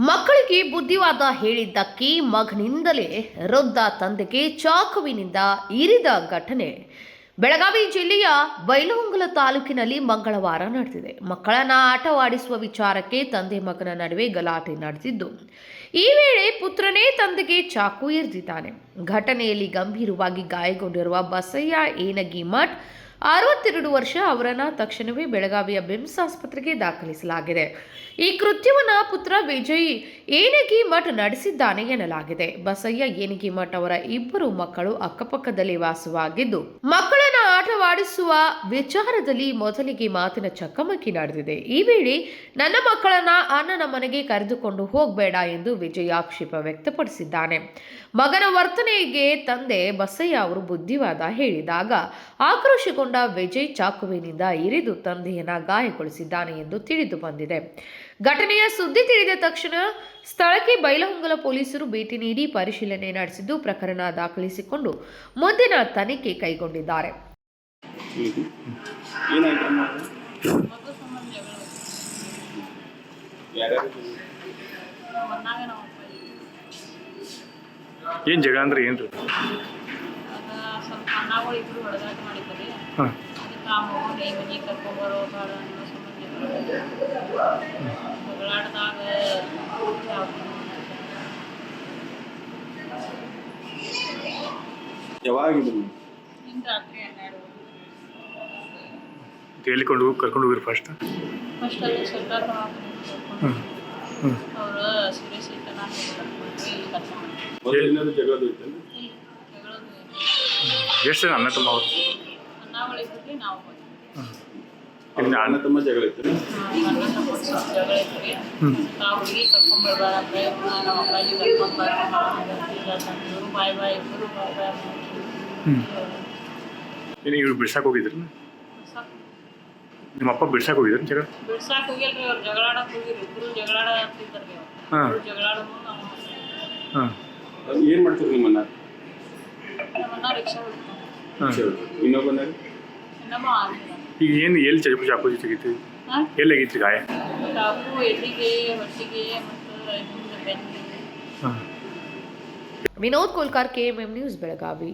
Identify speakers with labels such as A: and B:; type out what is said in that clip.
A: ಮಕ್ಕಳಿಗೆ ಬುದ್ಧಿವಾದ ಹೇಳಿದ್ದಕ್ಕೆ ಮಗನಿಂದಲೇ ವೃದ್ಧ ತಂದೆಗೆ ಚಾಕುವಿನಿಂದ ಇರಿದ ಘಟನೆ ಬೆಳಗಾವಿ ಜಿಲ್ಲೆಯ ಬೈಲಹೊಂಗಲ ತಾಲೂಕಿನಲ್ಲಿ ಮಂಗಳವಾರ ನಡೆದಿದೆ. ಮಕ್ಕಳನ್ನ ಆಟವಾಡಿಸುವ ವಿಚಾರಕ್ಕೆ ತಂದೆ ಮಗನ ನಡುವೆ ಗಲಾಟೆ ನಡೆದಿದ್ದು, ಈ ವೇಳೆ ಪುತ್ರನೇ ತಂದೆಗೆ ಚಾಕು ಇರಿದಿದ್ದಾನೆ. ಘಟನೆಯಲ್ಲಿ ಗಂಭೀರವಾಗಿ ಗಾಯಗೊಂಡಿರುವ ಬಸಯ್ಯ ಏನಗಿಮಠ್ 62 ವರ್ಷ ಅವರನ್ನು ತಕ್ಷಣವೇ ಬೆಳಗಾವಿಯ ಬಿಮ್ಸ್ ಆಸ್ಪತ್ರೆಗೆ ದಾಖಲಿಸಲಾಗಿದೆ. ಈ ಕೃತ್ಯವನ್ನು ಪುತ್ರ ವಿಜಯ್ ಏನಗಿಮಠ್ ನಡೆಸಿದ್ದಾನೆ ಎನ್ನಲಾಗಿದೆ. ಬಸಯ್ಯ ಏನಗಿಮಠ್ ಅವರ ಇಬ್ಬರು ಮಕ್ಕಳು ಅಕ್ಕಪಕ್ಕದಲ್ಲಿ ವಾಸವಾಗಿದ್ದು, ಮಕ್ಕಳನ್ನ ಆಟವಾಡಿಸುವ ವಿಚಾರದಲ್ಲಿ ಮೊದಲಿಗೆ ಮಾತಿನ ಚಕಮಕಿ ನಡೆದಿದೆ. ಈ ವೇಳೆ ನನ್ನ ಮಕ್ಕಳನ್ನ ಅಣ್ಣನ ಮನೆಗೆ ಕರೆದುಕೊಂಡು ಹೋಗಬೇಡ ಎಂದು ವಿಜಯ್ ಆಕ್ಷೇಪ ವ್ಯಕ್ತಪಡಿಸಿದ್ದಾನೆ. ಮಗನ ವರ್ತನೆಗೆ ತಂದೆ ಬಸಯ್ಯ ಅವರು ಬುದ್ಧಿವಾದ ಹೇಳಿದಾಗ ಆಕ್ರೋಶಗೊಂಡ ವಿಜಯ್ ಚಾಕುವಿನಿಂದ ಇರಿದು ತಂದೆಯನ್ನ ಗಾಯಗೊಳಿಸಿದ್ದಾನೆ ಎಂದು ತಿಳಿದು ಬಂದಿದೆ. ಘಟನೆಯ ಸುದ್ದಿ ತಿಳಿದ ತಕ್ಷಣ ಸ್ಥಳಕ್ಕೆ ಬೈಲಹೊಂಗಲ ಪೊಲೀಸರು ಭೇಟಿ ನೀಡಿ ಪರಿಶೀಲನೆ ನಡೆಸಿದ್ದು, ಪ್ರಕರಣ ದಾಖಲಿಸಿಕೊಂಡು ಮುಂದಿನ ತನಿಖೆ ಕೈಗೊಂಡಿದ್ದಾರೆ.
B: ಏನು ಜಗಳ ಅಂದ್ರೆ ಏನ್ರಿ?
C: ಸ್ವಲ್ಪ ಅಣ್ಣಗಳು ಇಬ್ಬರು ಹೊಡೆದಾಟ ಮಾಡಿದ್ದಾರೆ. ಅದಕ್ಕೆ ಆ ಮಗನ ಈ ಮನೆಗೆ ಕರ್ಕೊಂಬರೋ ಬೇಡ ಅನ್ನೋ ಸಂಬಂಧ ಜಗಳಾಡ್ದಾಗ ಇನ್ನು ರಾತ್ರಿ 12
B: ಎಲ್ಲಿ ಕರ್ಕೊಂಡು ಹೋಗಿರಿ ಫಸ್ಟ್
C: ಅಲ್ಲಿ ಸರ್ಕಾರ ಅವರು ಸೀರಿಯಸ್ ಇತ್ತು. ನಾನು ಇಲ್ಲಿ ಕರ್ಕೊಂಡು
B: ಜಗಳದು ಎಷ್ಟು ಜನ ಅಣ್ಣ ತಮ್ಮ ಅವರು?
C: ಅಣ್ಣಗಳಿದ್ರಿ ನಾವು
B: ಅಣ್ಣ ತಮ್ಮ ಜಗಳ ಇತ್ತು.
C: ಅಣ್ಣ ತಮ್ಮ ಜಗಳ ಇದ್ರಿ. ನಾವು ಹುಡುಗಿ ಕರ್ಕೊಂಡ್ಬರ್ಬಾರ ನಮ್ಮ ಅಪ್ಪಾಜಿ ಕರ್ಕೊಂಡ್ಬಾರ ಬಾಯ್ ಬಾಯ್ ಇಬ್ಬರು ಬಾಯ್ ಬಾಯ್
B: ಇವ್ರು ಬಿಡ್ಸಕ್ಕೆ ಹೋಗಿದ್ರಿ? ನಿಮ್ಮ ಅಪ್ಪ ಬಿಡ್ಸಕ್ಕೆ ಹೋಗಿದ್ರಿ? ಜಗಳ
C: ಬಿಡ್ಸಾಕ್ ಹೋಗಿಲ್ರಿ, ಅವ್ರು ಜಗಳಾಡಕ್ಕೆ ಹೋಗಿರಿ. ಇಬ್ಬರು ಜಗಳಾಡತ್ತಿದ್ದಾರ್ರಿ. ಅವ್ರು ಜಗಳಾಡೋದು ನಾವು
D: ಏನು ಮಾಡ್ತೀರಿ ನಿಮ್ಮನ್ನ?
C: ನಮ್ಮನ್ನ ರಿಕ್ಷಾ
D: ಇನ್ನೊಬ್ಬ
B: ಈಗ ಏನು ಎಲ್ಲಿ ಚಾಕು ತೆಗಿತೀವಿ? ಎಲ್ಲಿ ಆಗಿತ್ತು ಗಾಯ?
C: ಚಾಕು ಎಲ್ಲಿಗೆ, ಹೊಟ್ಟಿಗೆ ಮತ್ತು ಬೆನ್ನಿಗೆ.
A: Vinod Kolkar, KMM news, Belagavi.